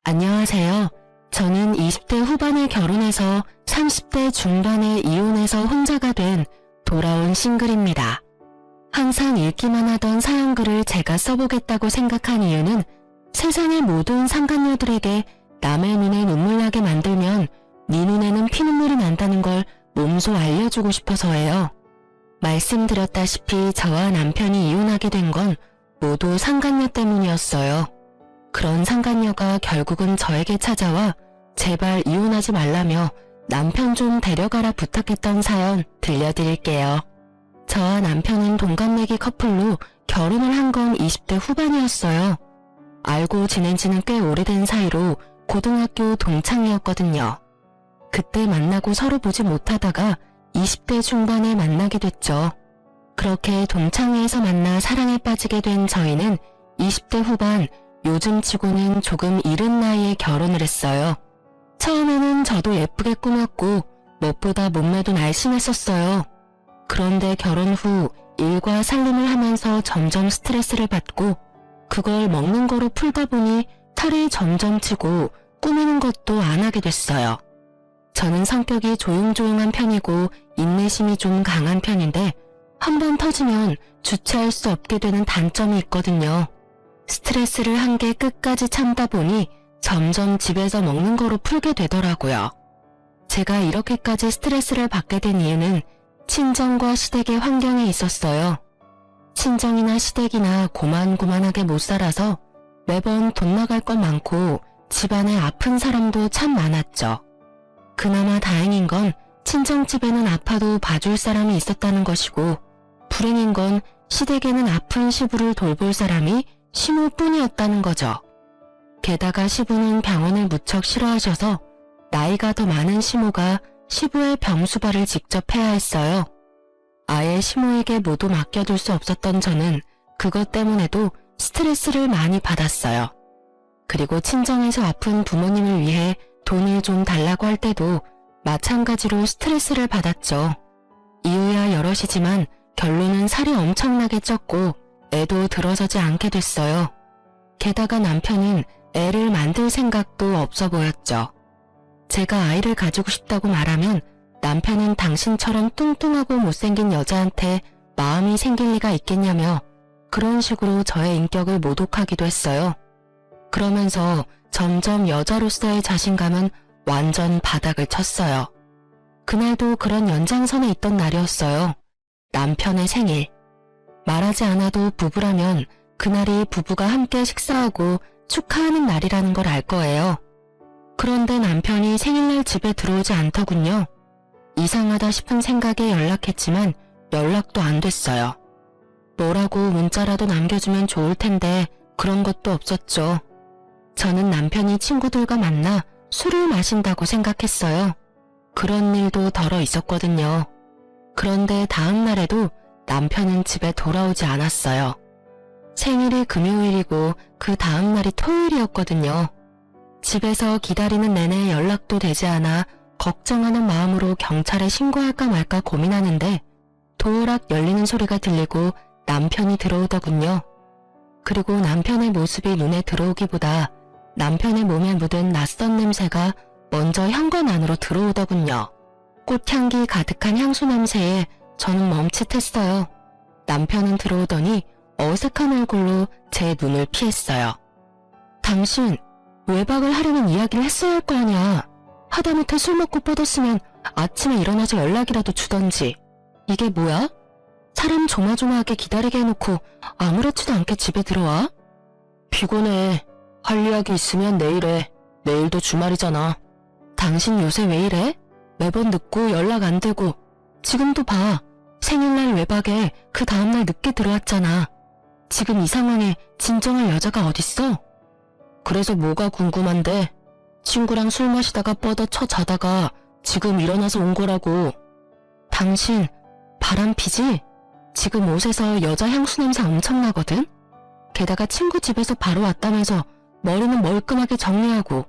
안녕하세요. 저는 20대 후반에 결혼해서 30대 중반에 이혼해서 혼자가 된 돌아온 싱글입니다. 항상 읽기만 하던 사연글을 제가 써보겠다고 생각한 이유는 세상의 모든 상간녀들에게 남의 눈에 눈물 나게 만들면 네 눈에는 피눈물이 난다는 걸 몸소 알려주고 싶어서예요. 말씀드렸다시피 저와 남편이 이혼하게 된 건 모두 상간녀 때문이었어요. 그런 상간녀가 결국은 저에게 찾아와 제발 이혼하지 말라며 남편 좀 데려가라 부탁했던 사연 들려드릴게요. 저와 남편은 동갑내기 커플로 결혼을 한 건 20대 후반이었어요. 알고 지낸 지는 꽤 오래된 사이로 고등학교 동창이었거든요. 그때 만나고 서로 보지 못하다가 20대 중반에 만나게 됐죠. 그렇게 동창회에서 만나 사랑에 빠지게 된 저희는 20대 후반 요즘 치고는 조금 이른 나이에 결혼을 했어요. 처음에는 저도 예쁘게 꾸몄고 무엇보다 몸매도 날씬했었어요. 그런데 결혼 후 일과 살림을 하면서 점점 스트레스를 받고 그걸 먹는 거로 풀다 보니 살이 점점 찌고 꾸미는 것도 안 하게 됐어요. 저는 성격이 조용조용한 편이고 인내심이 좀 강한 편인데 한번 터지면 주체할 수 없게 되는 단점이 있거든요. 스트레스를 한개 끝까지 참다 보니 점점 집에서 먹는 거로 풀게 되더라고요. 제가 이렇게까지 스트레스를 받게 된 이유는 친정과 시댁의 환경에 있었어요. 친정이나 시댁이나 고만고만하게 못 살아서 매번 돈 나갈 건 많고 집안에 아픈 사람도 참 많았죠. 그나마 다행인 건 친정집에는 아파도 봐줄 사람이 있었다는 것이고 불행인 건 시댁에는 아픈 시부를 돌볼 사람이 시모뿐이었다는 거죠. 게다가 시부는 병원을 무척 싫어하셔서 나이가 더 많은 시모가 시부의 병수발을 직접 해야 했어요. 아예 시모에게 모두 맡겨둘 수 없었던 저는 그것 때문에도 스트레스를 많이 받았어요. 그리고 친정에서 아픈 부모님을 위해 돈을 좀 달라고 할 때도 마찬가지로 스트레스를 받았죠. 이유야 여럿이지만 결론은 살이 엄청나게 쪘고 애도 들어서지 않게 됐어요. 게다가 남편은 애를 만들 생각도 없어 보였죠. 제가 아이를 가지고 싶다고 말하면 남편은 당신처럼 뚱뚱하고 못생긴 여자한테 마음이 생길 리가 있겠냐며 그런 식으로 저의 인격을 모독하기도 했어요. 그러면서 점점 여자로서의 자신감은 완전 바닥을 쳤어요. 그날도 그런 연장선에 있던 날이었어요. 남편의 생일. 말하지 않아도 부부라면 그날이 부부가 함께 식사하고 축하하는 날이라는 걸 알 거예요. 그런데 남편이 생일날 집에 들어오지 않더군요. 이상하다 싶은 생각에 연락했지만 연락도 안 됐어요. 뭐라고 문자라도 남겨주면 좋을 텐데 그런 것도 없었죠. 저는 남편이 친구들과 만나 술을 마신다고 생각했어요. 그런 일도 덜어 있었거든요. 그런데 다음 날에도 남편은 집에 돌아오지 않았어요. 생일이 금요일이고 그 다음 날이 토요일이었거든요. 집에서 기다리는 내내 연락도 되지 않아 걱정하는 마음으로 경찰에 신고할까 말까 고민하는데 도어락 열리는 소리가 들리고 남편이 들어오더군요. 그리고 남편의 모습이 눈에 들어오기보다 남편의 몸에 묻은 낯선 냄새가 먼저 현관 안으로 들어오더군요. 꽃향기 가득한 향수 냄새에 저는 멈칫했어요. 남편은 들어오더니 어색한 얼굴로 제 눈을 피했어요. 당신 외박을 하려는 이야기를 했어야 할 거 아니야. 하다못해 술 먹고 뻗었으면 아침에 일어나서 연락이라도 주던지. 이게 뭐야? 사람 조마조마하게 기다리게 해놓고 아무렇지도 않게 집에 들어와? 피곤해. 할 이야기 있으면 내일 해. 내일도 주말이잖아. 당신 요새 왜 이래? 매번 늦고 연락 안 되고. 지금도 봐. 생일날 외박에 그 다음날 늦게 들어왔잖아. 지금 이 상황에 진정할 여자가 어딨어? 그래서 뭐가 궁금한데? 친구랑 술 마시다가 뻗어 쳐 자다가 지금 일어나서 온 거라고. 당신 바람 피지? 지금 옷에서 여자 향수 냄새 엄청나거든? 게다가 친구 집에서 바로 왔다면서 머리는 멀끔하게 정리하고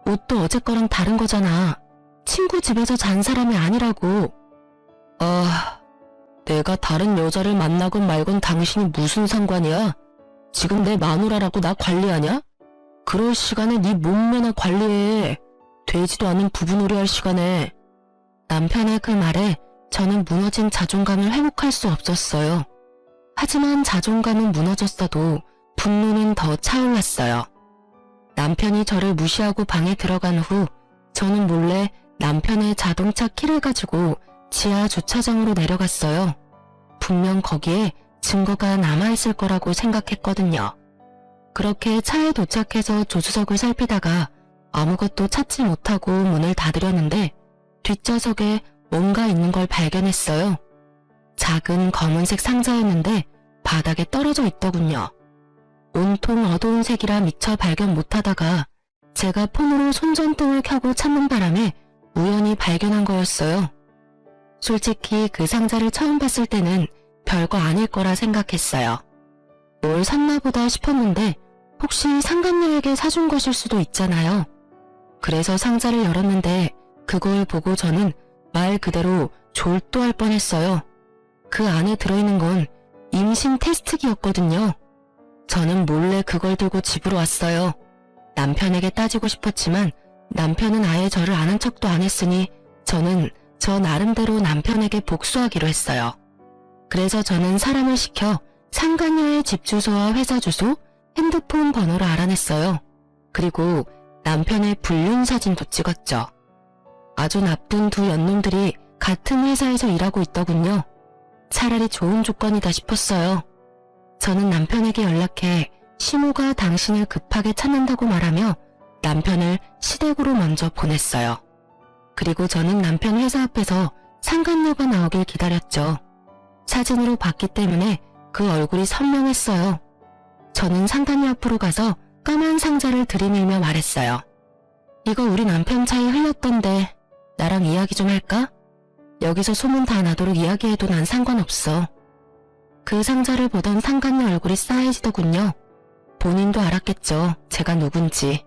옷도 어제 거랑 다른 거잖아. 친구 집에서 잔 사람이 아니라고. 내가 다른 여자를 만나건 말건 당신이 무슨 상관이야? 지금 내 마누라라고 나 관리하냐? 그럴 시간에 네 몸매나 관리해. 되지도 않은 부부놀이할 시간에. 남편의 그 말에 저는 무너진 자존감을 회복할 수 없었어요. 하지만 자존감은 무너졌어도 분노는 더 차올랐어요. 남편이 저를 무시하고 방에 들어간 후 저는 몰래 남편의 자동차 키를 가지고 지하 주차장으로 내려갔어요. 분명 거기에 증거가 남아있을 거라고 생각했거든요. 그렇게 차에 도착해서 조수석을 살피다가 아무것도 찾지 못하고 문을 닫으려는데 뒷좌석에 뭔가 있는 걸 발견했어요. 작은 검은색 상자였는데 바닥에 떨어져 있더군요. 온통 어두운 색이라 미처 발견 못하다가 제가 폰으로 손전등을 켜고 찾는 바람에 우연히 발견한 거였어요. 솔직히 그 상자를 처음 봤을 때는 별거 아닐 거라 생각했어요. 뭘 샀나 보다 싶었는데 혹시 상간녀에게 사준 것일 수도 있잖아요. 그래서 상자를 열었는데 그걸 보고 저는 말 그대로 졸도할 뻔했어요. 그 안에 들어있는 건 임신 테스트기였거든요. 저는 몰래 그걸 들고 집으로 왔어요. 남편에게 따지고 싶었지만 남편은 아예 저를 아는 척도 안 했으니 저는 저 나름대로 남편에게 복수하기로 했어요. 그래서 저는 사람을 시켜 상간녀의 집 주소와 회사 주소, 핸드폰 번호를 알아냈어요. 그리고 남편의 불륜 사진도 찍었죠. 아주 나쁜 두 연놈들이 같은 회사에서 일하고 있더군요. 차라리 좋은 조건이다 싶었어요. 저는 남편에게 연락해 시모가 당신을 급하게 찾는다고 말하며 남편을 시댁으로 먼저 보냈어요. 그리고 저는 남편 회사 앞에서 상간녀가 나오길 기다렸죠. 사진으로 봤기 때문에 그 얼굴이 선명했어요. 저는 상간녀 앞으로 가서 까만 상자를 들이밀며 말했어요. 이거 우리 남편 차에 흘렸던데 나랑 이야기 좀 할까? 여기서 소문 다 나도록 이야기해도 난 상관없어. 그 상자를 보던 상간녀 얼굴이 싸해지더군요. 본인도 알았겠죠. 제가 누군지.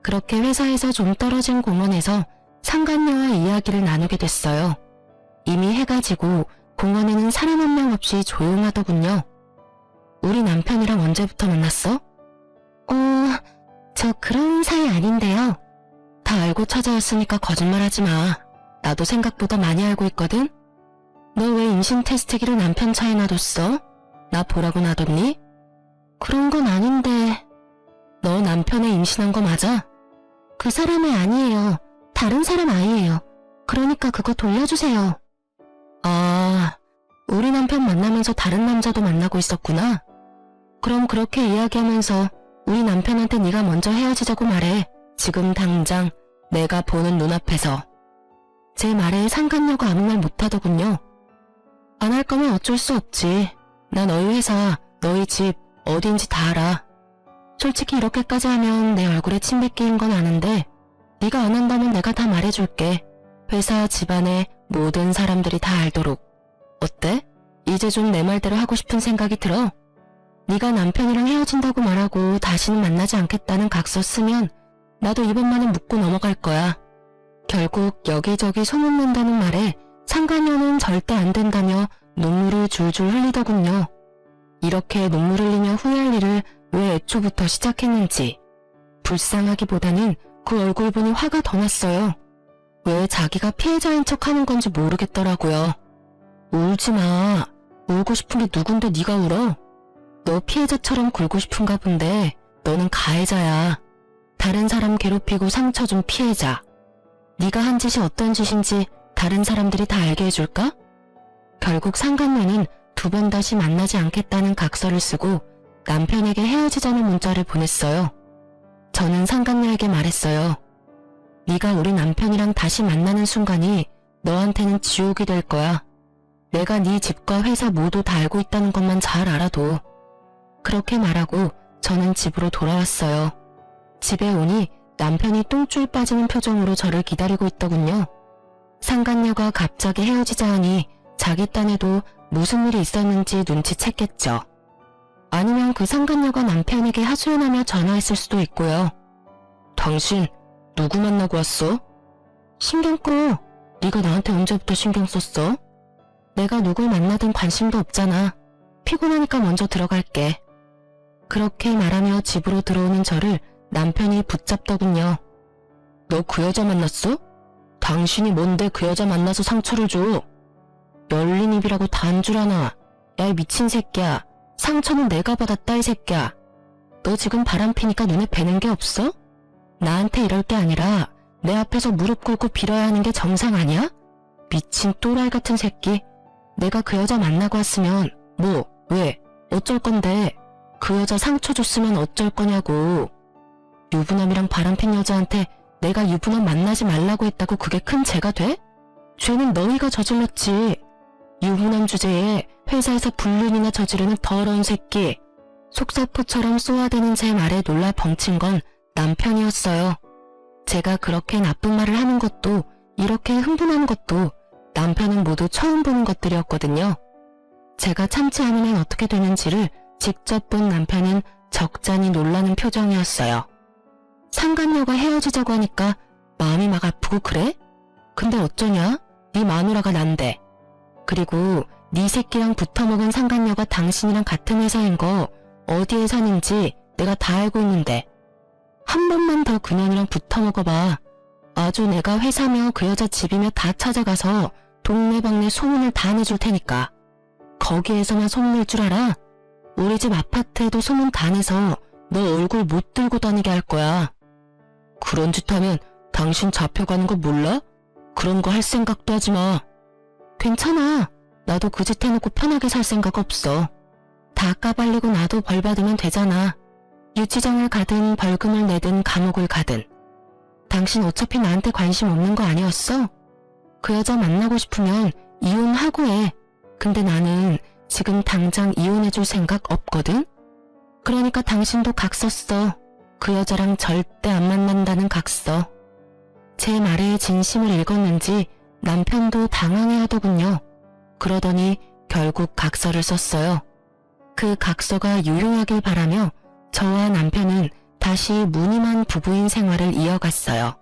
그렇게 회사에서 좀 떨어진 공원에서 상간녀와 이야기를 나누게 됐어요. 이미 해가 지고 공원에는 사람 한 명 없이 조용하더군요. 우리 남편이랑 언제부터 만났어? 저 그런 사이 아닌데요. 다 알고 찾아왔으니까 거짓말하지 마. 나도 생각보다 많이 알고 있거든? 너 왜 임신 테스트기를 남편 차에 놔뒀어? 나 보라고 놔뒀니? 그런 건 아닌데. 너 남편애 임신한 거 맞아? 그 사람의 아니에요. 다른 사람 아이예요. 그러니까 그거 돌려주세요. 아, 우리 남편 만나면서 다른 남자도 만나고 있었구나. 그럼 그렇게 이야기하면서 우리 남편한테 네가 먼저 헤어지자고 말해. 지금 당장 내가 보는 눈앞에서. 제 말에 상간녀가 아무 말 못하더군요. 안 할 거면 어쩔 수 없지. 나 너희 회사, 너희 집 어딘지 다 알아. 솔직히 이렇게까지 하면 내 얼굴에 침 뱉기인 건 아는데 네가 안 한다면 내가 다 말해줄게. 회사 집안의 모든 사람들이 다 알도록. 어때? 이제 좀 내 말대로 하고 싶은 생각이 들어? 네가 남편이랑 헤어진다고 말하고 다시는 만나지 않겠다는 각서 쓰면 나도 이번만은 묻고 넘어갈 거야. 결국 여기저기 소문난다는 말에 상간녀는 절대 안 된다며 눈물을 줄줄 흘리더군요. 이렇게 눈물 흘리며 후회할 일을 왜 애초부터 시작했는지. 불쌍하기보다는 그 얼굴 보니 화가 더 났어요. 왜 자기가 피해자인 척하는 건지 모르겠더라고요. 울지 마. 울고 싶은 게 누군데 네가 울어? 너 피해자처럼 굴고 싶은가 본데 너는 가해자야. 다른 사람 괴롭히고 상처 준 피해자. 네가 한 짓이 어떤 짓인지 다른 사람들이 다 알게 해줄까? 결국 상간녀는 두 번 다시 만나지 않겠다는 각서를 쓰고 남편에게 헤어지자는 문자를 보냈어요. 저는 상간녀에게 말했어요. 네가 우리 남편이랑 다시 만나는 순간이 너한테는 지옥이 될 거야. 내가 네 집과 회사 모두 다 알고 있다는 것만 잘 알아도. 그렇게 말하고 저는 집으로 돌아왔어요. 집에 오니 남편이 똥줄 빠지는 표정으로 저를 기다리고 있더군요. 상간녀가 갑자기 헤어지자 하니 자기 딴에도 무슨 일이 있었는지 눈치챘겠죠. 아니면 그 상간녀가 남편에게 하소연하며 전화했을 수도 있고요. 당신 누구 만나고 왔어? 신경 꺼. 네가 나한테 언제부터 신경 썼어? 내가 누굴 만나든 관심도 없잖아. 피곤하니까 먼저 들어갈게. 그렇게 말하며 집으로 들어오는 저를 남편이 붙잡더군요. 너 그 여자 만났어? 당신이 뭔데 그 여자 만나서 상처를 줘? 열린 입이라고 단줄 하나. 야, 이 미친 새끼야. 상처는 내가 받았다, 이 새끼야. 너 지금 바람피니까 눈에 뵈는 게 없어? 나한테 이럴 게 아니라 내 앞에서 무릎 꿇고 빌어야 하는 게 정상 아니야? 미친 또라이 같은 새끼. 내가 그 여자 만나고 왔으면 뭐, 왜, 어쩔 건데. 그 여자 상처 줬으면 어쩔 거냐고. 유부남이랑 바람핀 여자한테 내가 유부남 만나지 말라고 했다고 그게 큰 죄가 돼? 죄는 너희가 저질렀지. 유부남 주제에 회사에서 불륜이나 저지르는 더러운 새끼. 속사포처럼 쏘아대는 제 말에 놀라 벙친 건 남편이었어요. 제가 그렇게 나쁜 말을 하는 것도 이렇게 흥분하는 것도 남편은 모두 처음 보는 것들이었거든요. 제가 참지 않으면 어떻게 되는지를 직접 본 남편은 적잖이 놀라는 표정이었어요. 상간녀가 헤어지자고 하니까 마음이 막 아프고 그래? 근데 어쩌냐? 네 마누라가 난데. 그리고 네 새끼랑 붙어먹은 상간녀가 당신이랑 같은 회사인 거 어디에 사는지 내가 다 알고 있는데. 한 번만 더 그년이랑 붙어먹어봐. 아주 내가 회사며 그 여자 집이며 다 찾아가서 동네방네 소문을 다 내줄 테니까. 거기에서만 소문낼 줄 알아? 우리 집 아파트에도 소문 다 내서 너 얼굴 못 들고 다니게 할 거야. 그런 짓 하면 당신 잡혀가는 거 몰라? 그런 거 할 생각도 하지 마. 괜찮아. 나도 그 짓 해놓고 편하게 살 생각 없어. 다 까발리고 나도 벌 받으면 되잖아. 유치장을 가든 벌금을 내든 감옥을 가든. 당신 어차피 나한테 관심 없는 거 아니었어? 그 여자 만나고 싶으면 이혼하고 해. 근데 나는 지금 당장 이혼해줄 생각 없거든? 그러니까 당신도 각 썼어. 그 여자랑 절대 안 만난다는 각 써. 제 말에 진심을 읽었는지 남편도 당황해하더군요. 그러더니 결국 각서를 썼어요. 그 각서가 유효하길 바라며 저와 남편은 다시 무늬만 부부인 생활을 이어갔어요.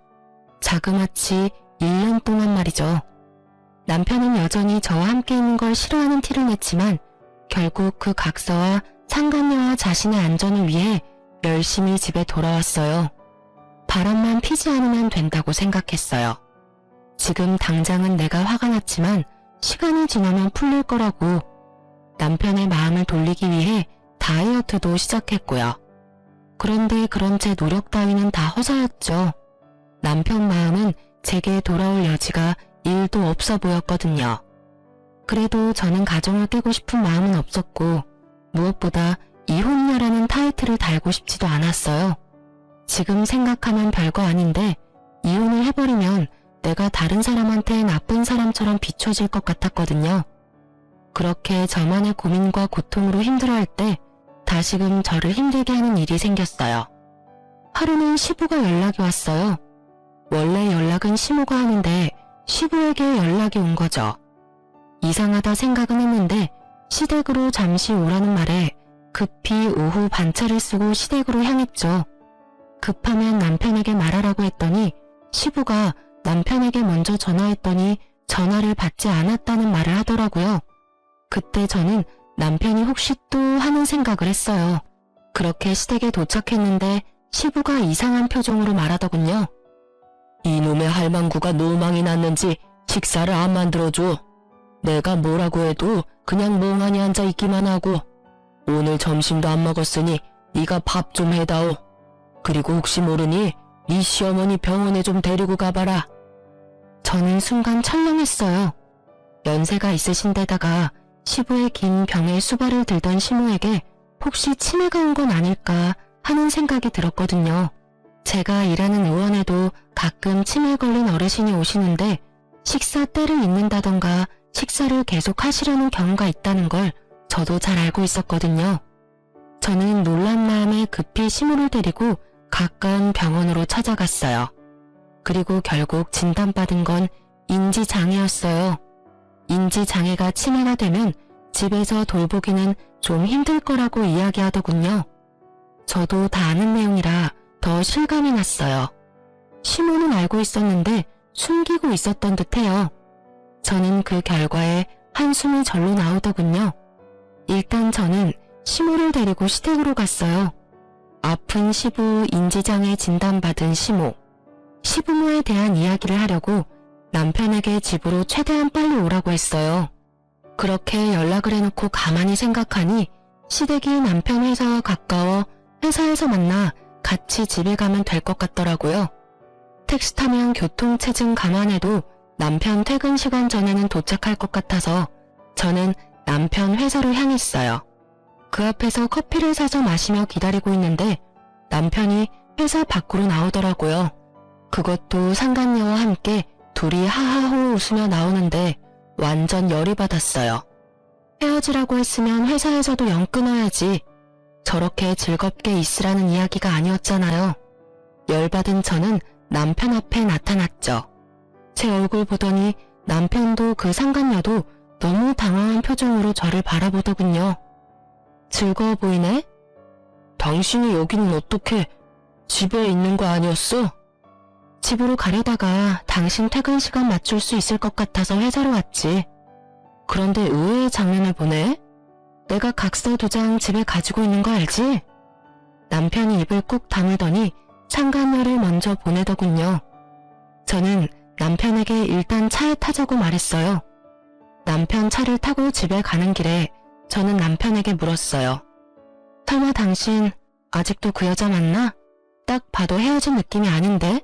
자그마치 1년 동안 말이죠. 남편은 여전히 저와 함께 있는 걸 싫어하는 티를 냈지만 결국 그 각서와 상간녀와 자신의 안전을 위해 열심히 집에 돌아왔어요. 바람만 피지 않으면 된다고 생각했어요. 지금 당장은 내가 화가 났지만 시간이 지나면 풀릴 거라고. 남편의 마음을 돌리기 위해 다이어트도 시작했고요. 그런데 그런 제 노력 따위는 다 허사였죠. 남편 마음은 제게 돌아올 여지가 1도 없어 보였거든요. 그래도 저는 가정을 깨고 싶은 마음은 없었고 무엇보다 이혼녀라는 타이틀을 달고 싶지도 않았어요. 지금 생각하면 별거 아닌데 이혼을 해버리면 내가 다른 사람한테 나쁜 사람처럼 비춰질 것 같았거든요. 그렇게 저만의 고민과 고통으로 힘들어할 때 다시금 저를 힘들게 하는 일이 생겼어요. 하루는 시부가 연락이 왔어요. 원래 연락은 시모가 하는데 시부에게 연락이 온 거죠. 이상하다 생각은 했는데 시댁으로 잠시 오라는 말에 급히 오후 반차를 쓰고 시댁으로 향했죠. 급하면 남편에게 말하라고 했더니 시부가 남편에게 먼저 전화했더니 전화를 받지 않았다는 말을 하더라고요. 그때 저는 남편이 혹시 또 하는 생각을 했어요. 그렇게 시댁에 도착했는데 시부가 이상한 표정으로 말하더군요. 이놈의 할망구가 노망이 났는지 식사를 안 만들어줘. 내가 뭐라고 해도 그냥 멍하니 앉아있기만 하고 오늘 점심도 안 먹었으니 네가 밥 좀 해다오. 그리고 혹시 모르니 네 시어머니 병원에 좀 데리고 가봐라. 저는 순간 철렁했어요. 연세가 있으신 데다가 시부의 긴 병에 수발을 들던 시모에게 혹시 치매가 온 건 아닐까 하는 생각이 들었거든요. 제가 일하는 의원에도 가끔 치매 걸린 어르신이 오시는데 식사 때를 잊는다던가 식사를 계속 하시려는 경우가 있다는 걸 저도 잘 알고 있었거든요. 저는 놀란 마음에 급히 시모를 데리고 가까운 병원으로 찾아갔어요. 그리고 결국 진단받은 건 인지장애였어요. 인지장애가 치매가 되면 집에서 돌보기는 좀 힘들 거라고 이야기하더군요. 저도 다 아는 내용이라 더 실감이 났어요. 시모는 알고 있었는데 숨기고 있었던 듯해요. 저는 그 결과에 한숨이 절로 나오더군요. 일단 저는 시모를 데리고 시댁으로 갔어요. 아픈 시부 인지장애 진단받은 시모. 시부모에 대한 이야기를 하려고 남편에게 집으로 최대한 빨리 오라고 했어요. 그렇게 연락을 해놓고 가만히 생각하니 시댁이 남편 회사와 가까워 회사에서 만나 같이 집에 가면 될 것 같더라고요. 택시 타면 교통체증 감안해도 남편 퇴근 시간 전에는 도착할 것 같아서 저는 남편 회사로 향했어요. 그 앞에서 커피를 사서 마시며 기다리고 있는데 남편이 회사 밖으로 나오더라고요. 그것도 상간녀와 함께 둘이 하하호 웃으며 나오는데 완전 열이 받았어요. 헤어지라고 했으면 회사에서도 영 끊어야지. 저렇게 즐겁게 있으라는 이야기가 아니었잖아요. 열받은 저는 남편 앞에 나타났죠. 제 얼굴 보더니 남편도 그 상간녀도 너무 당황한 표정으로 저를 바라보더군요. 즐거워 보이네? 당신이 여기는 어떻게 집에 있는 거 아니었어? 집으로 가려다가 당신 퇴근 시간 맞출 수 있을 것 같아서 회사로 왔지. 그런데 의외의 장면을 보네? 내가 각서 2장 집에 가지고 있는 거 알지? 남편이 입을 꾹 다물더니 상간녀를 먼저 보내더군요. 저는 남편에게 일단 차에 타자고 말했어요. 남편 차를 타고 집에 가는 길에 저는 남편에게 물었어요. 설마 당신 아직도 그 여자 만나? 딱 봐도 헤어진 느낌이 아닌데?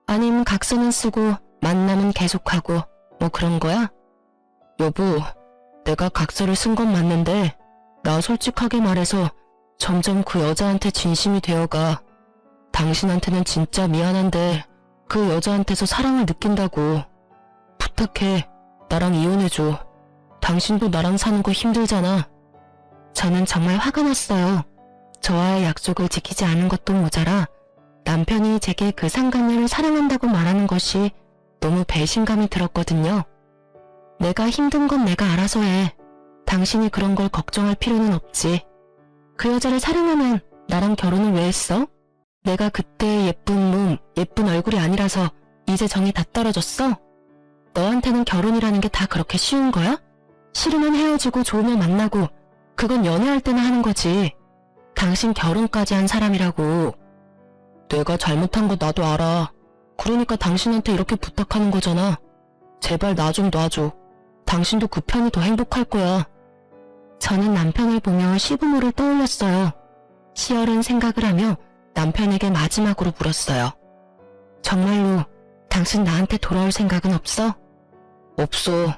아님 각서는 쓰고 만남은 계속하고 뭐 그런 거야? 여보, 내가 각서를 쓴 건 맞는데 나 솔직하게 말해서 점점 그 여자한테 진심이 되어가. 당신한테는 진짜 미안한데 그 여자한테서 사랑을 느낀다고. 부탁해, 나랑 이혼해줘. 당신도 나랑 사는 거 힘들잖아. 저는 정말 화가 났어요. 저와의 약속을 지키지 않은 것도 모자라 남편이 제게 그 상간녀를 사랑한다고 말하는 것이 너무 배신감이 들었거든요. 내가 힘든 건 내가 알아서 해. 당신이 그런 걸 걱정할 필요는 없지. 그 여자를 사랑하면 나랑 결혼을 왜 했어? 내가 그때 예쁜 몸, 예쁜 얼굴이 아니라서 이제 정이 다 떨어졌어? 너한테는 결혼이라는 게 다 그렇게 쉬운 거야? 싫으면 헤어지고 좋으면 만나고 그건 연애할 때나 하는 거지. 당신 결혼까지 한 사람이라고. 내가 잘못한 거 나도 알아. 그러니까 당신한테 이렇게 부탁하는 거잖아. 제발 나 좀 놔줘. 당신도 그 편이 더 행복할 거야. 저는 남편을 보며 시부모를 떠올렸어요. 치열은 생각을 하며 남편에게 마지막으로 물었어요. 정말로 당신 나한테 돌아올 생각은 없어? 없어.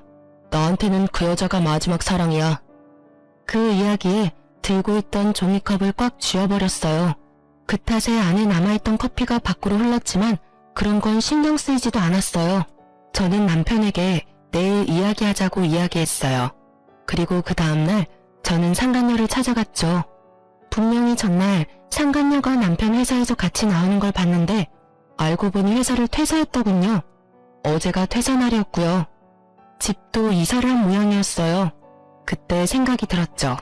나한테는 그 여자가 마지막 사랑이야. 그 이야기에 들고 있던 종이컵을 꽉 쥐어버렸어요. 그 탓에 안에 남아있던 커피가 밖으로 흘렀지만 그런 건 신경 쓰이지도 않았어요. 저는 남편에게 내일 이야기하자고 이야기했어요. 그리고 그 다음날 저는 상간녀를 찾아갔죠. 분명히 전날 상간녀가 남편 회사에서 같이 나오는 걸 봤는데 알고 보니 회사를 퇴사했더군요. 어제가 퇴사날이었고요. 집도 이사를 한 모양이었어요. 그때 생각이 들었죠.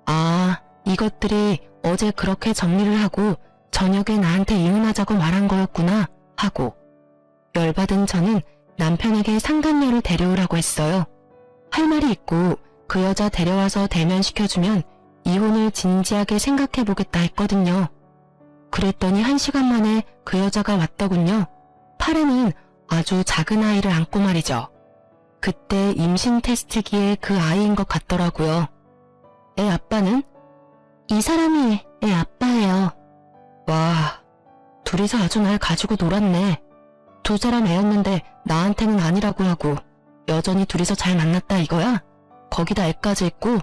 아, 이것들이 어제 그렇게 정리를 하고 저녁에 나한테 이혼하자고 말한 거였구나 하고. 열받은 저는 남편에게 상간녀를 데려오라고 했어요. 할 말이 있고 그 여자 데려와서 대면시켜주면 이혼을 진지하게 생각해보겠다 했거든요. 그랬더니 1시간 만에 그 여자가 왔더군요. 팔에는 아주 작은 아이를 안고 말이죠. 그때 임신 테스트기에 그 아이인 것 같더라고요. 애 아빠는? 이 사람이 애 아빠예요. 와, 둘이서 아주 날 가지고 놀았네. 두 사람 애였는데 나한테는 아니라고 하고 여전히 둘이서 잘 만났다 이거야? 거기다 애까지 있고.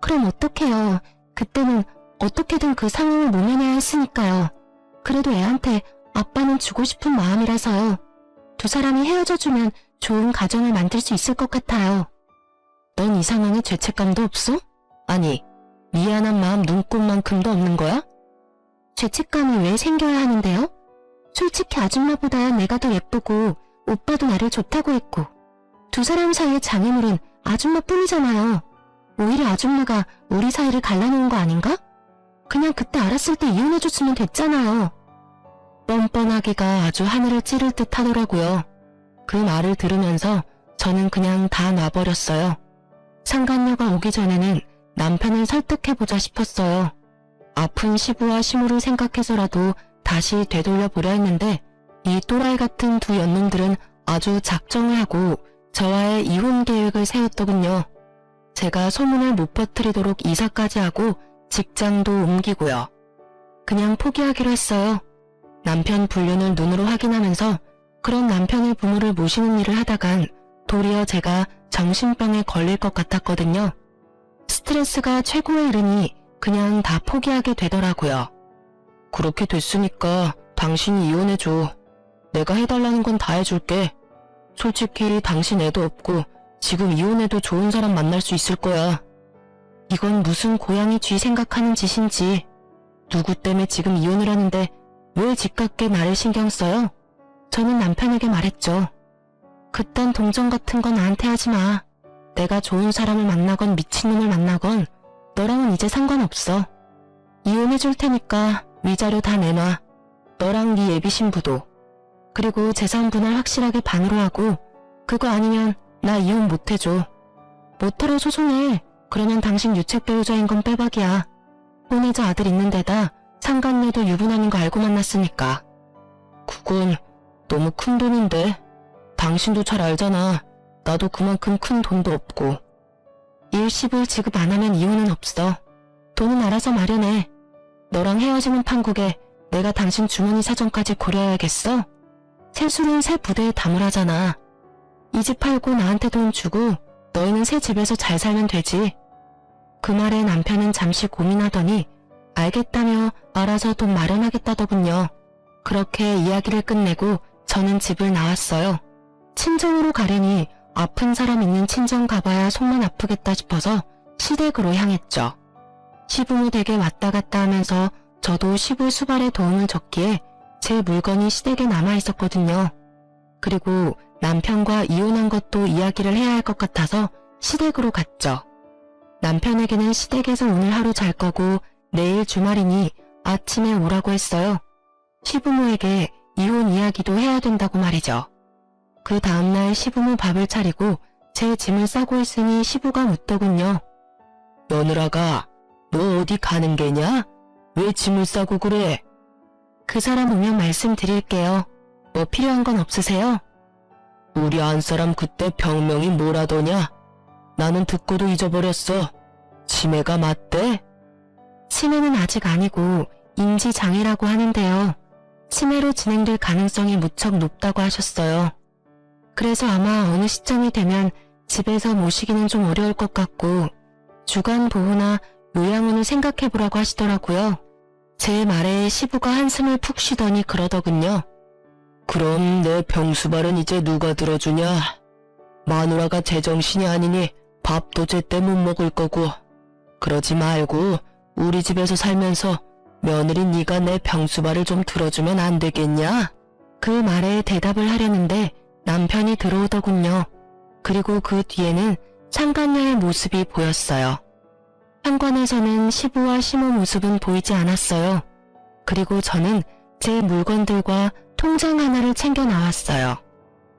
그럼 어떡해요. 그때는 어떻게든 그 상황을 모면해야 했으니까요. 그래도 애한테 아빠는 주고 싶은 마음이라서요. 두 사람이 헤어져주면 좋은 가정을 만들 수 있을 것 같아요. 넌 이 상황에 죄책감도 없어? 아니, 미안한 마음 눈꼽만큼도 없는 거야? 죄책감이 왜 생겨야 하는데요? 솔직히 아줌마보다 내가 더 예쁘고 오빠도 나를 좋다고 했고 두 사람 사이의 장애물은 아줌마뿐이잖아요. 오히려 아줌마가 우리 사이를 갈라놓은 거 아닌가? 그냥 그때 알았을 때 이혼해줬으면 됐잖아요. 뻔뻔하기가 아주 하늘을 찌를 듯 하더라고요. 그 말을 들으면서 저는 그냥 다 놔버렸어요. 상간녀가 오기 전에는 남편을 설득해보자 싶었어요. 아픈 시부와 시모를 생각해서라도 다시 되돌려 보려 했는데 이 또라이 같은 두 연놈들은 아주 작정을 하고 저와의 이혼 계획을 세웠더군요. 제가 소문을 못 퍼뜨리도록 이사까지 하고 직장도 옮기고요. 그냥 포기하기로 했어요. 남편 불륜을 눈으로 확인하면서 그런 남편의 부모를 모시는 일을 하다간 도리어 제가 정신병에 걸릴 것 같았거든요. 스트레스가 최고에 이르니 그냥 다 포기하게 되더라고요. 그렇게 됐으니까 당신이 이혼해줘. 내가 해달라는 건 다 해줄게. 솔직히 당신 애도 없고 지금 이혼해도 좋은 사람 만날 수 있을 거야. 이건 무슨 고양이 쥐 생각하는 짓인지. 누구 때문에 지금 이혼을 하는데 왜 집값게 나를 신경 써요? 저는 남편에게 말했죠. 그딴 동정 같은 건 나한테 하지 마. 내가 좋은 사람을 만나건 미친놈을 만나건 너랑은 이제 상관없어. 이혼해 줄 테니까 위자료 다 내놔. 너랑 네 예비 신부도. 그리고 재산 분할 확실하게 반으로 하고 그거 아니면 나 이혼 못 해줘. 못하러 소송해. 그러면 당신 유책 배우자인 건 빼박이야. 혼외자 아들 있는 데다 상간녀도 유부남인 거 알고 만났으니까. 그건 너무 큰 돈인데. 당신도 잘 알잖아. 나도 그만큼 큰 돈도 없고. 일시불 지급 안 하면 이혼은 없어. 돈은 알아서 마련해. 너랑 헤어지는 판국에 내가 당신 주머니 사정까지 고려해야겠어? 세술은 새 부대에 담으라잖아. 이 집 팔고 나한테 돈 주고 너희는 새 집에서 잘 살면 되지. 그 말에 남편은 잠시 고민하더니 알겠다며 알아서 돈 마련하겠다더군요. 그렇게 이야기를 끝내고 저는 집을 나왔어요. 친정으로 가려니 아픈 사람 있는 친정 가봐야 속만 아프겠다 싶어서 시댁으로 향했죠. 시부모 댁에 왔다 갔다 하면서 저도 시부 수발에 도움을 줬기에 제 물건이 시댁에 남아있었거든요. 그리고 남편과 이혼한 것도 이야기를 해야 할 것 같아서 시댁으로 갔죠. 남편에게는 시댁에서 오늘 하루 잘 거고 내일 주말이니 아침에 오라고 했어요. 시부모에게 이혼 이야기도 해야 된다고 말이죠. 그 다음날 시부모 밥을 차리고 제 짐을 싸고 있으니 시부가 묻더군요. 며느라가 너 어디 가는 게냐? 왜 짐을 싸고 그래? 그 사람 오면 말씀드릴게요. 뭐 필요한 건 없으세요? 우리 안사람 그때 병명이 뭐라더냐? 나는 듣고도 잊어버렸어. 치매가 맞대? 치매는 아직 아니고 인지장애라고 하는데요. 치매로 진행될 가능성이 무척 높다고 하셨어요. 그래서 아마 어느 시점이 되면 집에서 모시기는 좀 어려울 것 같고 주간 보호나 요양원을 생각해보라고 하시더라고요. 제 말에 시부가 한숨을 푹 쉬더니 그러더군요. 그럼 내 병수발은 이제 누가 들어주냐? 마누라가 제정신이 아니니 밥도 제때 못 먹을 거고. 그러지 말고 우리 집에서 살면서 며느리 네가 내 병수발을 좀 들어주면 안 되겠냐? 그 말에 대답을 하려는데 남편이 들어오더군요. 그리고 그 뒤에는 상간녀의 모습이 보였어요. 현관에서는 시부와 시모 모습은 보이지 않았어요. 그리고 저는 제 물건들과 통장 하나를 챙겨 나왔어요.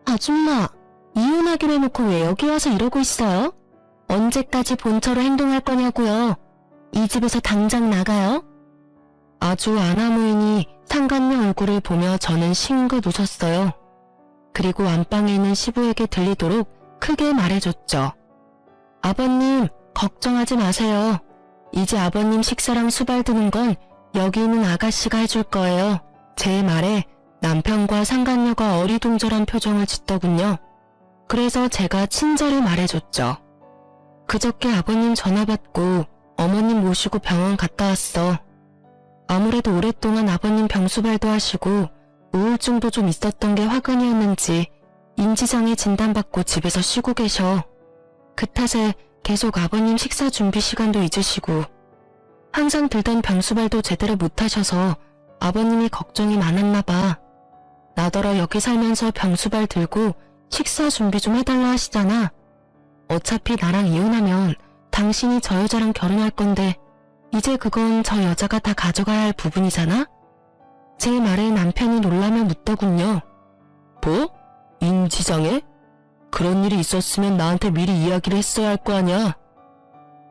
아줌마, 이혼하기로 해놓고 왜 여기 와서 이러고 있어요? 언제까지 본처로 행동할 거냐고요? 이 집에서 당장 나가요? 아주 아나무인이 상간녀 얼굴을 보며 저는 싱긋 웃었어요. 그리고 안방에 있는 시부에게 들리도록 크게 말해줬죠. 아버님, 걱정하지 마세요. 이제 아버님 식사랑 수발 드는 건 여기 있는 아가씨가 해줄 거예요. 제 말에 남편과 상간녀가 어리둥절한 표정을 짓더군요. 그래서 제가 친절히 말해줬죠. 그저께 아버님 전화 받고 어머님 모시고 병원 갔다 왔어. 아무래도 오랫동안 아버님 병수발도 하시고 우울증도 좀 있었던 게 화근이었는지 인지장애 진단받고 집에서 쉬고 계셔. 그 탓에 계속 아버님 식사 준비 시간도 잊으시고 항상 들던 병수발도 제대로 못하셔서 아버님이 걱정이 많았나 봐. 나더러 여기 살면서 병수발 들고 식사 준비 좀 해달라 하시잖아. 어차피 나랑 이혼하면 당신이 저 여자랑 결혼할 건데 이제 그건 저 여자가 다 가져가야 할 부분이잖아? 제 말에 남편이 놀라며 묻더군요. 뭐? 인지장애? 그런 일이 있었으면 나한테 미리 이야기를 했어야 할 거 아냐?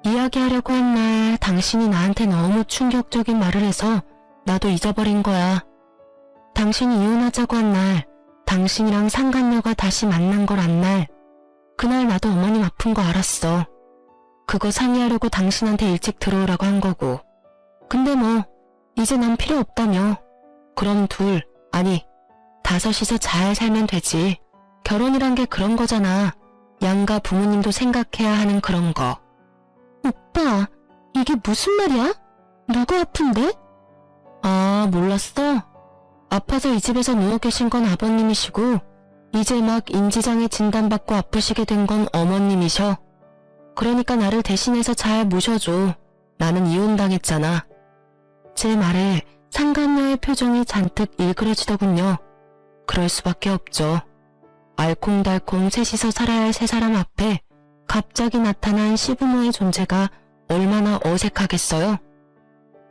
이야기하려고 한 날 당신이 나한테 너무 충격적인 말을 해서 나도 잊어버린 거야. 당신이 이혼하자고 한 날, 당신이랑 상간녀가 다시 만난 걸 안 날, 그날 나도 어머님 아픈 거 알았어. 그거 상의하려고 당신한테 일찍 들어오라고 한 거고. 근데 뭐 이제 난 필요 없다며. 그럼 아니 5이서 잘 살면 되지. 결혼이란 게 그런 거잖아. 양가 부모님도 생각해야 하는 그런 거. 오빠, 이게 무슨 말이야? 누가 아픈데? 아, 몰랐어? 아파서 이 집에서 누워 계신 건 아버님이시고 이제 막 인지장애 진단받고 아프시게 된 건 어머님이셔. 그러니까 나를 대신해서 잘 모셔줘. 나는 이혼당했잖아. 제 말에 상간녀의 표정이 잔뜩 일그러지더군요. 그럴 수밖에 없죠. 알콩달콩 셋이서 살아야 할 세 사람 앞에 갑자기 나타난 시부모의 존재가 얼마나 어색하겠어요.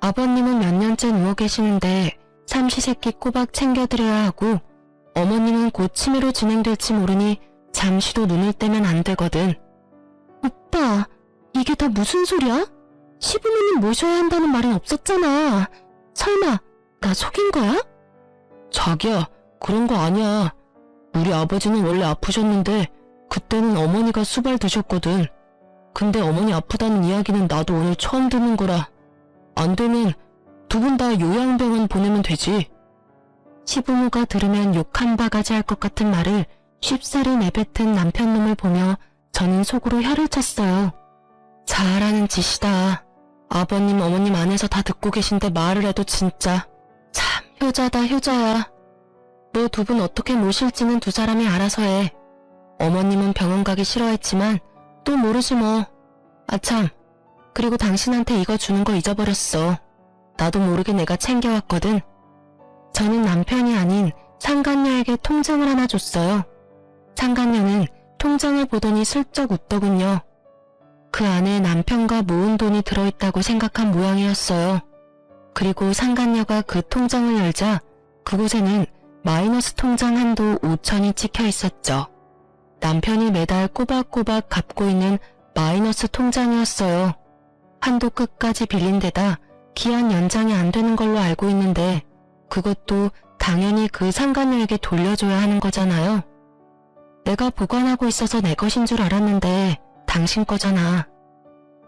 아버님은 몇 년째 누워 계시는데 삼시세끼 꼬박 챙겨드려야 하고 어머님은 곧 치매로 진행될지 모르니 잠시도 눈을 떼면 안 되거든. 오빠, 이게 다 무슨 소리야? 시부모님 모셔야 한다는 말은 없었잖아. 설마 나 속인 거야? 자기야, 그런 거 아니야. 우리 아버지는 원래 아프셨는데 그때는 어머니가 수발 드셨거든. 근데 어머니 아프다는 이야기는 나도 오늘 처음 듣는 거라. 안 되면 두 분 다 요양병원 보내면 되지. 시부모가 들으면 욕 한 바가지 할 것 같은 말을 쉽사리 내뱉은 남편놈을 보며 저는 속으로 혀를 찼어요. 잘하는 짓이다. 아버님 어머님 안에서 다 듣고 계신데 말을 해도 진짜 참 효자다 효자야. 너 두 분 어떻게 모실지는 두 사람이 알아서 해. 어머님은 병원 가기 싫어했지만 또 모르지 뭐. 아참, 그리고 당신한테 이거 주는 거 잊어버렸어. 나도 모르게 내가 챙겨왔거든. 저는 남편이 아닌 상간녀에게 통장을 하나 줬어요. 상간녀는 통장을 보더니 슬쩍 웃더군요. 그 안에 남편과 모은 돈이 들어있다고 생각한 모양이었어요. 그리고 상간녀가 그 통장을 열자 그곳에는 마이너스 통장 한도 5천이 찍혀 있었죠. 남편이 매달 꼬박꼬박 갚고 있는 마이너스 통장이었어요. 한도 끝까지 빌린 데다 기한 연장이 안 되는 걸로 알고 있는데 그것도 당연히 그 상간녀에게 돌려줘야 하는 거잖아요. 내가 보관하고 있어서 내 것인 줄 알았는데 당신 거잖아.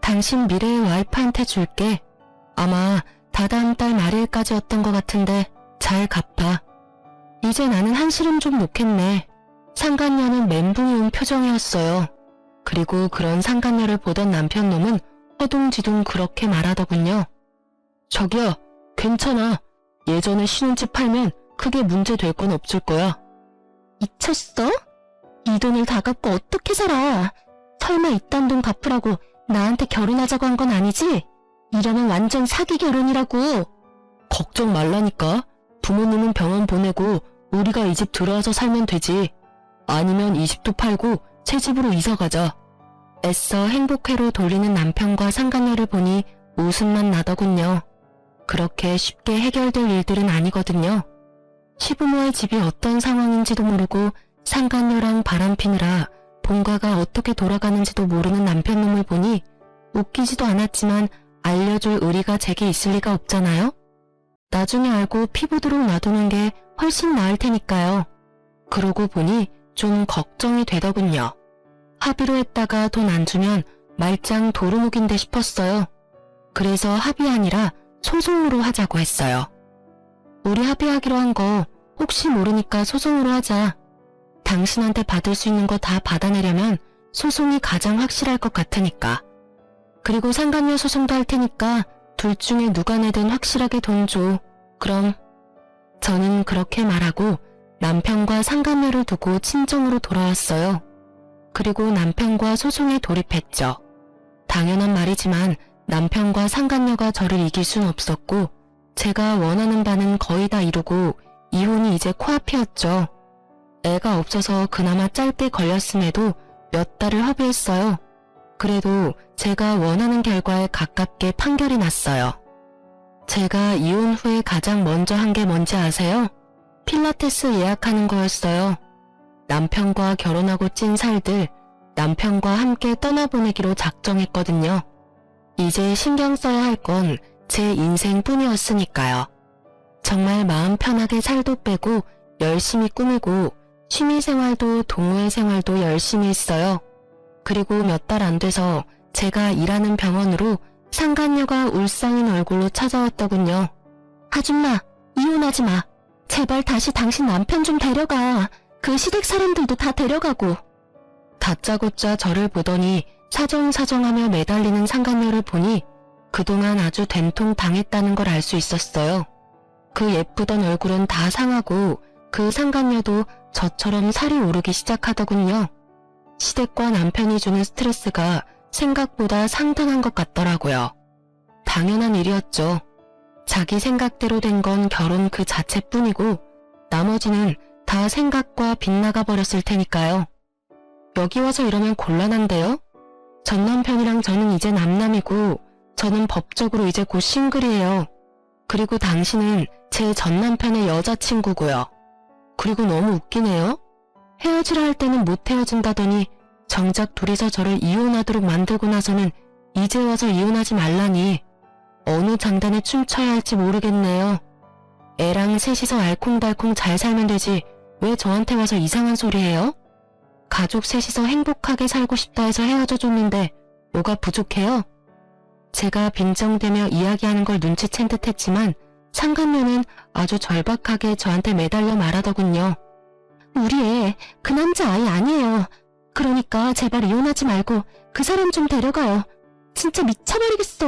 당신 미래의 와이프한테 줄게. 아마 다다음 달 말일까지였던 것 같은데 잘 갚아. 이제 나는 한시름 좀 놓겠네. 상간녀는 멘붕이 온 표정이었어요. 그리고 그런 상간녀를 보던 남편놈은 허둥지둥 그렇게 말하더군요. 저기야, 괜찮아. 예전에 신혼집 팔면 크게 문제 될 건 없을 거야. 미쳤어? 이 돈을 다 갚고 어떻게 살아? 설마 이딴 돈 갚으라고 나한테 결혼하자고 한 건 아니지? 이러면 완전 사기 결혼이라고. 걱정 말라니까. 부모님은 병원 보내고 우리가 이 집 들어와서 살면 되지. 아니면 이 집도 팔고 새 집으로 이사 가자. 애써 행복회로 돌리는 남편과 상간녀를 보니 웃음만 나더군요. 그렇게 쉽게 해결될 일들은 아니거든요. 시부모의 집이 어떤 상황인지도 모르고 상간녀랑 바람피느라 본가가 어떻게 돌아가는지도 모르는 남편놈을 보니 웃기지도 않았지만 알려줄 의리가 제게 있을 리가 없잖아요. 나중에 알고 피부도록 놔두는 게 훨씬 나을 테니까요. 그러고 보니 좀 걱정이 되더군요. 합의로 했다가 돈 안 주면 말짱 도루묵인데 싶었어요. 그래서 합의 아니라 소송으로 하자고 했어요. 우리 합의하기로 한 거 혹시 모르니까 소송으로 하자. 당신한테 받을 수 있는 거 다 받아내려면 소송이 가장 확실할 것 같으니까. 그리고 상간녀 소송도 할 테니까 둘 중에 누가 내든 확실하게 돈 줘. 그럼. 저는 그렇게 말하고 남편과 상간녀를 두고 친정으로 돌아왔어요. 그리고 남편과 소송에 돌입했죠. 당연한 말이지만 남편과 상간녀가 저를 이길 순 없었고 제가 원하는 바는 거의 다 이루고 이혼이 이제 코앞이었죠. 애가 없어서 그나마 짧게 걸렸음에도 몇 달을 허비했어요. 그래도 제가 원하는 결과에 가깝게 판결이 났어요. 제가 이혼 후에 가장 먼저 한 게 뭔지 아세요? 필라테스 예약하는 거였어요. 남편과 결혼하고 찐 살들, 남편과 함께 떠나보내기로 작정했거든요. 이제 신경 써야 할 건 제 인생뿐이었으니까요. 정말 마음 편하게 살도 빼고 열심히 꾸미고 취미생활도 동호회 생활도 열심히 했어요. 그리고 몇 달 안 돼서 제가 일하는 병원으로 상간녀가 울상인 얼굴로 찾아왔더군요. 아줌마, 이혼하지 마. 제발 다시 당신 남편 좀 데려가. 그 시댁 사람들도 다 데려가고. 다짜고짜 저를 보더니 사정사정하며 매달리는 상간녀를 보니 그동안 아주 된통 당했다는 걸 알 수 있었어요. 그 예쁘던 얼굴은 다 상하고 그 상간녀도 저처럼 살이 오르기 시작하더군요. 시댁과 남편이 주는 스트레스가 생각보다 상당한 것 같더라고요. 당연한 일이었죠. 자기 생각대로 된 건 결혼 그 자체뿐이고 나머지는 다 생각과 빗나가 버렸을 테니까요. 여기 와서 이러면 곤란한데요? 전 남편이랑 저는 이제 남남이고 저는 법적으로 이제 곧 싱글이에요. 그리고 당신은 제 전 남편의 여자친구고요. 그리고 너무 웃기네요. 헤어지라 할 때는 못 헤어진다더니 정작 둘이서 저를 이혼하도록 만들고 나서는 이제 와서 이혼하지 말라니 어느 장단에 춤춰야 할지 모르겠네요. 애랑 셋이서 알콩달콩 잘 살면 되지 왜 저한테 와서 이상한 소리 해요? 가족 셋이서 행복하게 살고 싶다 해서 헤어져 줬는데 뭐가 부족해요? 제가 빈정대며 이야기하는 걸 눈치챈 듯 했지만 상간녀는 아주 절박하게 저한테 매달려 말하더군요. 우리 애 그 남자 아이 아니에요. 그러니까 제발 이혼하지 말고 그 사람 좀 데려가요. 진짜 미쳐버리겠어.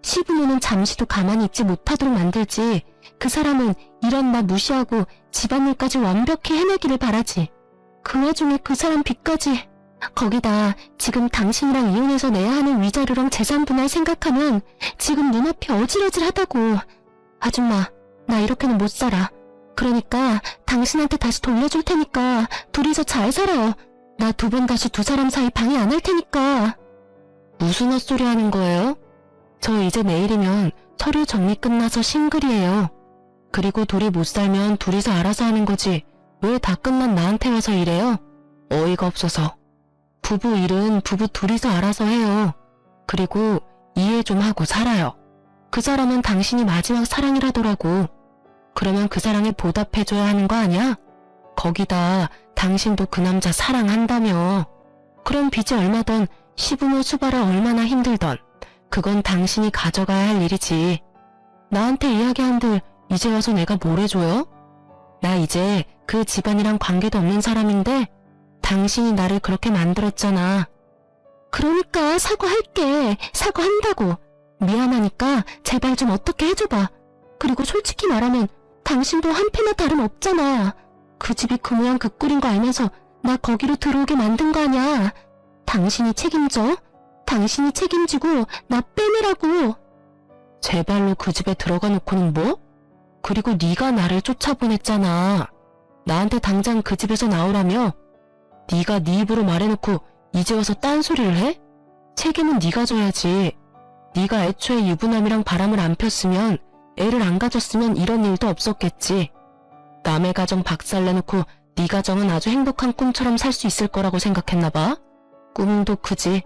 시부모는 잠시도 가만히 있지 못하도록 만들지 그 사람은 이런 나 무시하고 집안일까지 완벽히 해내기를 바라지. 그 와중에 그 사람 빚까지. 거기다 지금 당신이랑 이혼해서 내야 하는 위자료랑 재산 분할 생각하면 지금 눈앞이 어질어질하다고. 아줌마, 나 이렇게는 못 살아. 그러니까 당신한테 다시 돌려줄 테니까 둘이서 잘 살아요. 나 두 번 다시 두 사람 사이 방해 안 할 테니까. 무슨 헛소리 하는 거예요? 저 이제 내일이면 서류 정리 끝나서 싱글이에요. 그리고 둘이 못 살면 둘이서 알아서 하는 거지 왜 다 끝난 나한테 와서 이래요? 어이가 없어서. 부부 일은 부부 둘이서 알아서 해요. 그리고 이해 좀 하고 살아요. 그 사람은 당신이 마지막 사랑이라더라고. 그러면 그 사랑에 보답해줘야 하는 거 아니야? 거기다 당신도 그 남자 사랑한다며. 그럼 빚이 얼마던 시부모 수발아 얼마나 힘들던 그건 당신이 가져가야 할 일이지. 나한테 이야기한들 이제 와서 내가 뭘 해줘요? 나 이제 그 집안이랑 관계도 없는 사람인데 당신이 나를 그렇게 만들었잖아. 그러니까 사과할게. 사과한다고. 미안하니까 제발 좀 어떻게 해줘봐. 그리고 솔직히 말하면 당신도 한패나 다름없잖아. 그 집이 그 모양 그 꼴인 거 알면서 나 거기로 들어오게 만든 거 아냐. 당신이 책임져. 당신이 책임지고 나 빼내라고. 제발로 그 집에 들어가 놓고는 뭐? 그리고 네가 나를 쫓아보냈잖아. 나한테 당장 그 집에서 나오라며? 네가 네 입으로 말해놓고 이제 와서 딴소리를 해? 책임은 네가 져야지. 네가 애초에 유부남이랑 바람을 안 폈으면 애를 안 가졌으면 이런 일도 없었겠지. 남의 가정 박살내놓고 네 가정은 아주 행복한 꿈처럼 살 수 있을 거라고 생각했나봐. 꿈도 크지.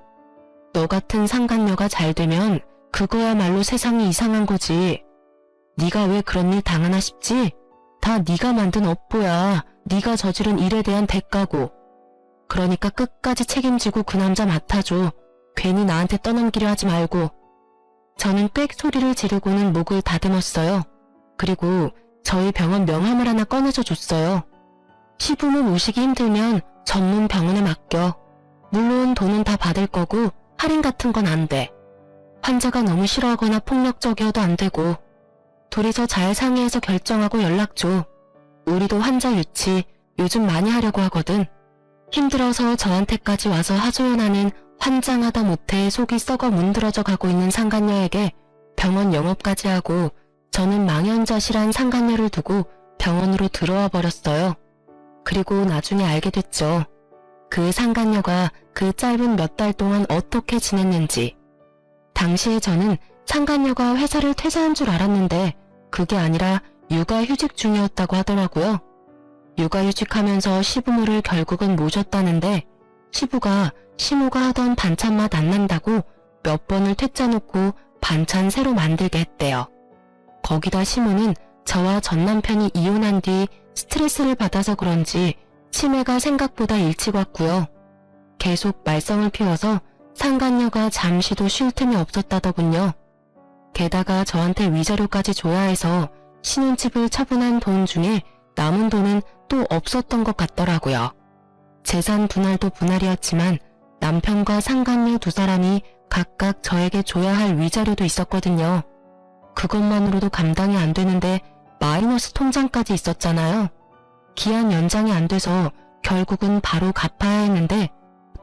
너 같은 상간녀가 잘 되면 그거야말로 세상이 이상한 거지. 네가 왜 그런 일 당하나 싶지? 다 네가 만든 업보야. 네가 저지른 일에 대한 대가고. 그러니까 끝까지 책임지고 그 남자 맡아줘. 괜히 나한테 떠넘기려 하지 말고. 저는 꽥 소리를 지르고는 목을 다듬었어요. 그리고 저희 병원 명함을 하나 꺼내줘 줬어요. 시부모 모시기 힘들면 전문 병원에 맡겨. 물론 돈은 다 받을 거고 할인 같은 건 안 돼. 환자가 너무 싫어하거나 폭력적이어도 안 되고. 둘이서 잘 상의해서 결정하고 연락 줘. 우리도 환자 유치 요즘 많이 하려고 하거든. 힘들어서 저한테까지 와서 하소연하는 환장하다 못해 속이 썩어 문드러져 가고 있는 상간녀에게 병원 영업까지 하고 저는 망연자실한 상간녀를 두고 병원으로 들어와 버렸어요. 그리고 나중에 알게 됐죠. 그 상간녀가 그 짧은 몇 달 동안 어떻게 지냈는지. 당시에 저는 상간녀가 회사를 퇴사한 줄 알았는데 그게 아니라 육아휴직 중이었다고 하더라고요. 육아휴직하면서 시부모를 결국은 모셨다는데 시부가 시모가 하던 반찬 맛 안 난다고 몇 번을 퇴짜 놓고 반찬 새로 만들게 했대요. 거기다 시모는 저와 전 남편이 이혼한 뒤 스트레스를 받아서 그런지 치매가 생각보다 일찍 왔고요. 계속 말썽을 피워서 상간녀가 잠시도 쉴 틈이 없었다더군요. 게다가 저한테 위자료까지 줘야 해서 신혼집을 처분한 돈 중에 남은 돈은 또 없었던 것 같더라고요. 재산 분할도 분할이었지만 남편과 상간녀 두 사람이 각각 저에게 줘야 할 위자료도 있었거든요. 그것만으로도 감당이 안 되는데 마이너스 통장까지 있었잖아요. 기한 연장이 안 돼서 결국은 바로 갚아야 했는데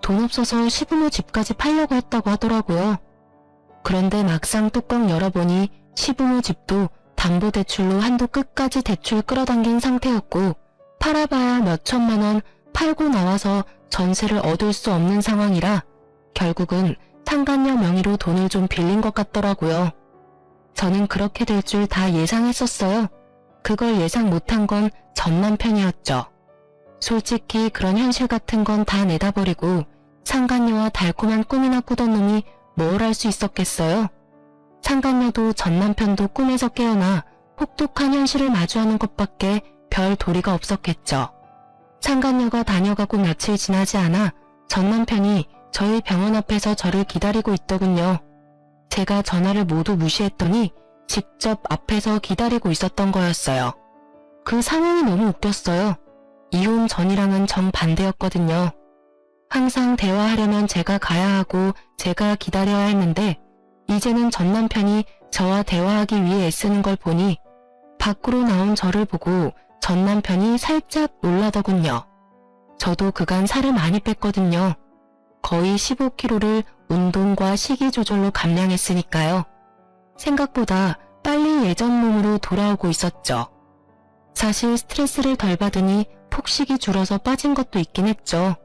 돈 없어서 시부모 집까지 팔려고 했다고 하더라고요. 그런데 막상 뚜껑 열어보니 시부모 집도 담보대출로 한도 끝까지 대출 끌어당긴 상태였고 팔아봐야 몇 천만 원 팔고 나와서 전세를 얻을 수 없는 상황이라 결국은 상간녀 명의로 돈을 좀 빌린 것 같더라고요. 저는 그렇게 될 줄 다 예상했었어요. 그걸 예상 못한 건 전 남편이었죠. 솔직히 그런 현실 같은 건 다 내다버리고 상간녀와 달콤한 꿈이나 꾸던 놈이 뭘 할 수 있었겠어요. 상간녀도 전 남편도 꿈에서 깨어나 혹독한 현실을 마주하는 것밖에 별 도리가 없었겠죠. 상간녀가 다녀가고 며칠 지나지 않아 전 남편이 저희 병원 앞에서 저를 기다리고 있더군요. 제가 전화를 모두 무시했더니 직접 앞에서 기다리고 있었던 거였어요. 그 상황이 너무 웃겼어요. 이혼 전이랑은 정반대였거든요. 항상 대화하려면 제가 가야 하고 제가 기다려야 했는데 이제는 전 남편이 저와 대화하기 위해 애쓰는 걸 보니 밖으로 나온 저를 보고 전 남편이 살짝 놀라더군요. 저도 그간 살을 많이 뺐거든요. 거의 15kg를 운동과 식이 조절로 감량했으니까요. 생각보다 빨리 예전 몸으로 돌아오고 있었죠. 사실 스트레스를 덜 받으니 폭식이 줄어서 빠진 것도 있긴 했죠.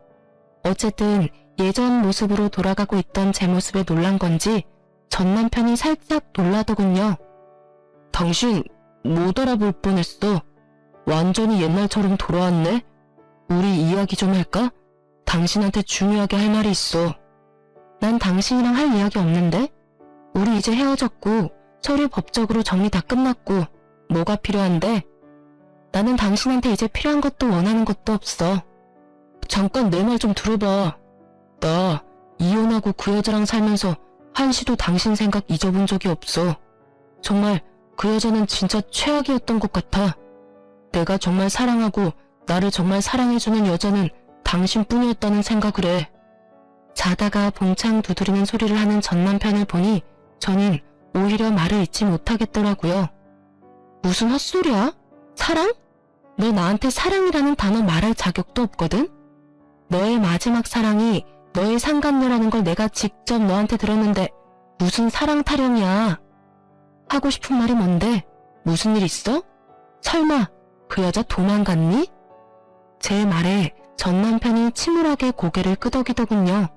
어쨌든 예전 모습으로 돌아가고 있던 제 모습에 놀란 건지 전 남편이 살짝 놀라더군요. 당신 못 알아볼 뻔했어. 완전히 옛날처럼 돌아왔네. 우리 이야기 좀 할까? 당신한테 중요하게 할 말이 있어. 난 당신이랑 할 이야기 없는데? 우리 이제 헤어졌고 서류 법적으로 정리 다 끝났고 뭐가 필요한데? 나는 당신한테 이제 필요한 것도 원하는 것도 없어. 잠깐 내 말 좀 들어봐. 나 이혼하고 그 여자랑 살면서 한시도 당신 생각 잊어본 적이 없어. 정말 그 여자는 진짜 최악이었던 것 같아. 내가 정말 사랑하고 나를 정말 사랑해주는 여자는 당신뿐이었다는 생각을 해. 자다가 봉창 두드리는 소리를 하는 전 남편을 보니 저는 오히려 말을 잇지 못하겠더라고요. 무슨 헛소리야? 사랑? 너 나한테 사랑이라는 단어 말할 자격도 없거든? 너의 마지막 사랑이 너의 상간녀라는 걸 내가 직접 너한테 들었는데 무슨 사랑 타령이야. 하고 싶은 말이 뭔데? 무슨 일 있어? 설마 그 여자 도망갔니? 제 말에 전 남편이 침울하게 고개를 끄덕이더군요.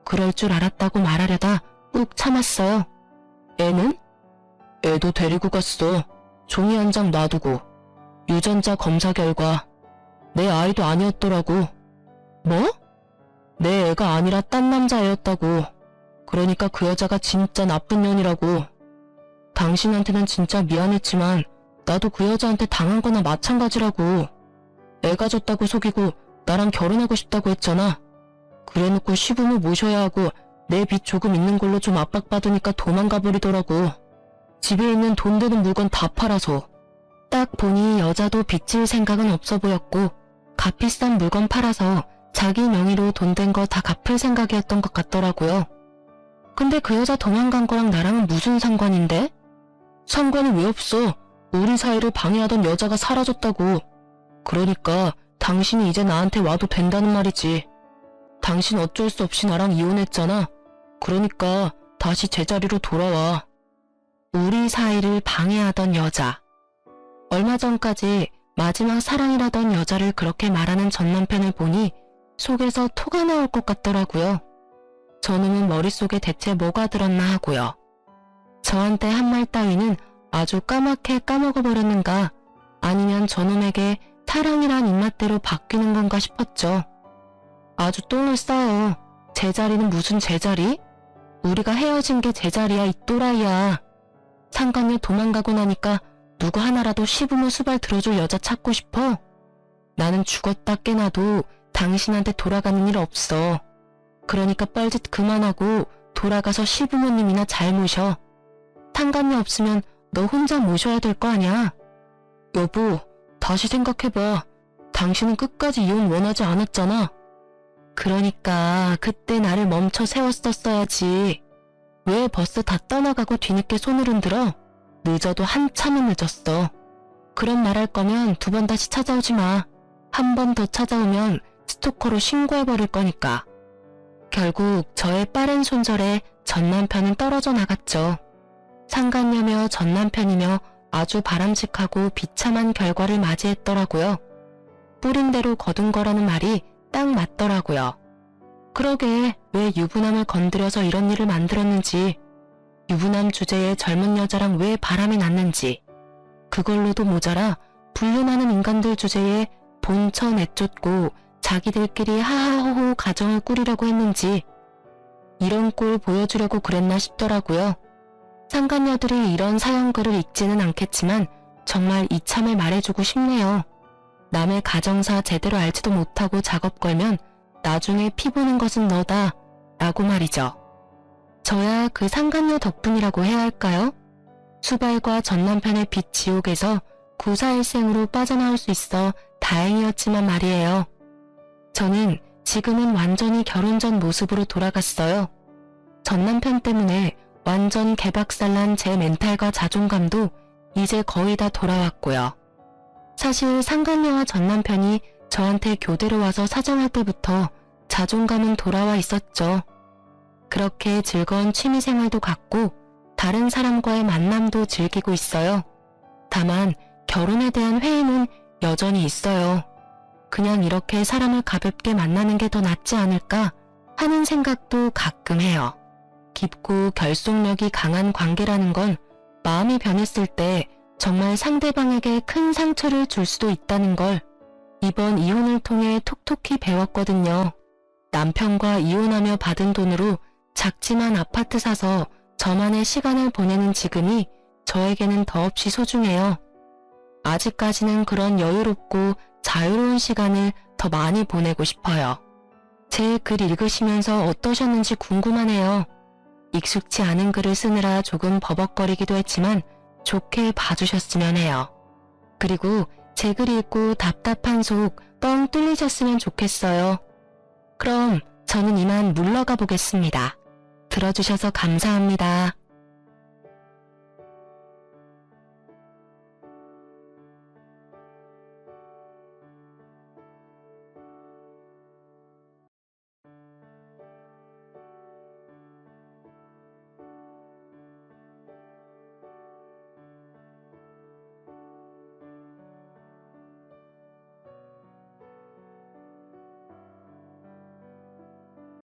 그럴 줄 알았다고 말하려다 꾹 참았어요. 애는? 애도 데리고 갔어. 종이 한 장 놔두고. 유전자 검사 결과 내 아이도 아니었더라고. 뭐? 내 애가 아니라 딴 남자애였다고. 그러니까 그 여자가 진짜 나쁜 년이라고. 당신한테는 진짜 미안했지만 나도 그 여자한테 당한 거나 마찬가지라고. 애 가졌다고 속이고 나랑 결혼하고 싶다고 했잖아. 그래놓고 시부모 모셔야 하고 내 빚 조금 있는 걸로 좀 압박받으니까 도망가 버리더라고. 집에 있는 돈 되는 물건 다 팔아서. 딱 보니 여자도 빚질 생각은 없어 보였고 값비싼 물건 팔아서 자기 명의로 돈 된 거 다 갚을 생각이었던 것 같더라고요. 근데 그 여자 도망간 거랑 나랑은 무슨 상관인데? 상관이 왜 없어? 우리 사이를 방해하던 여자가 사라졌다고. 그러니까 당신이 이제 나한테 와도 된다는 말이지. 당신 어쩔 수 없이 나랑 이혼했잖아. 그러니까 다시 제자리로 돌아와. 우리 사이를 방해하던 여자. 얼마 전까지 마지막 사랑이라던 여자를 그렇게 말하는 전 남편을 보니 속에서 토가 나올 것 같더라고요. 저놈은 머릿속에 대체 뭐가 들었나 하고요. 저한테 한 말 따위는 아주 까맣게 까먹어버렸는가 아니면 저놈에게 사랑이란 입맛대로 바뀌는 건가 싶었죠. 아주 똥을 싸요. 제자리는 무슨 제자리? 우리가 헤어진 게 제자리야, 이 또라이야. 상간녀 도망가고 나니까 누구 하나라도 시부모 수발 들어줄 여자 찾고 싶어? 나는 죽었다 깨나도 당신한테 돌아가는 일 없어. 그러니까 뻘짓 그만하고 돌아가서 시부모님이나 잘 모셔. 상간녀 없으면 너 혼자 모셔야 될 거 아냐? 여보, 다시 생각해봐. 당신은 끝까지 이혼 원하지 않았잖아. 그러니까 그때 나를 멈춰 세웠었어야지. 왜 벌써 다 떠나가고 뒤늦게 손을 흔들어? 늦어도 한참은 늦었어. 그런 말할 거면 2번 다시 찾아오지 마. 한 번 더 찾아오면 스토커로 신고해버릴 거니까. 결국 저의 빠른 손절에 전남편은 떨어져 나갔죠. 상간녀며 전남편이며 아주 바람직하고 비참한 결과를 맞이했더라고요. 뿌린 대로 거둔 거라는 말이 딱 맞더라고요. 그러게 왜 유부남을 건드려서 이런 일을 만들었는지, 유부남 주제에 젊은 여자랑 왜 바람이 났는지, 그걸로도 모자라 불륜하는 인간들 주제에 본처 내쫓고 자기들끼리 하하호호 가정을 꾸리려고 했는지, 이런 꼴 보여주려고 그랬나 싶더라고요. 상간녀들이 이런 사연글을 읽지는 않겠지만 정말 이참에 말해주고 싶네요. 남의 가정사 제대로 알지도 못하고 작업 걸면 나중에 피 보는 것은 너다 라고 말이죠. 저야 그 상간녀 덕분이라고 해야 할까요? 수발과 전남편의 빚 지옥에서 구사일생으로 빠져나올 수 있어 다행이었지만 말이에요. 저는 지금은 완전히 결혼 전 모습으로 돌아갔어요. 전남편 때문에 완전 개박살난 제 멘탈과 자존감도 이제 거의 다 돌아왔고요. 사실 상간녀와 전남편이 저한테 교대로 와서 사정할 때부터 자존감은 돌아와 있었죠. 그렇게 즐거운 취미생활도 갖고 다른 사람과의 만남도 즐기고 있어요. 다만 결혼에 대한 회의는 여전히 있어요. 그냥 이렇게 사람을 가볍게 만나는 게 더 낫지 않을까 하는 생각도 가끔 해요. 깊고 결속력이 강한 관계라는 건 마음이 변했을 때 정말 상대방에게 큰 상처를 줄 수도 있다는 걸 이번 이혼을 통해 톡톡히 배웠거든요. 남편과 이혼하며 받은 돈으로 작지만 아파트 사서 저만의 시간을 보내는 지금이 저에게는 더없이 소중해요. 아직까지는 그런 여유롭고 자유로운 시간을 더 많이 보내고 싶어요. 제 글 읽으시면서 어떠셨는지 궁금하네요. 익숙치 않은 글을 쓰느라 조금 버벅거리기도 했지만 좋게 봐주셨으면 해요. 그리고 제 글 읽고 답답한 속 뻥 뚫리셨으면 좋겠어요. 그럼 저는 이만 물러가 보겠습니다. 들어주셔서 감사합니다.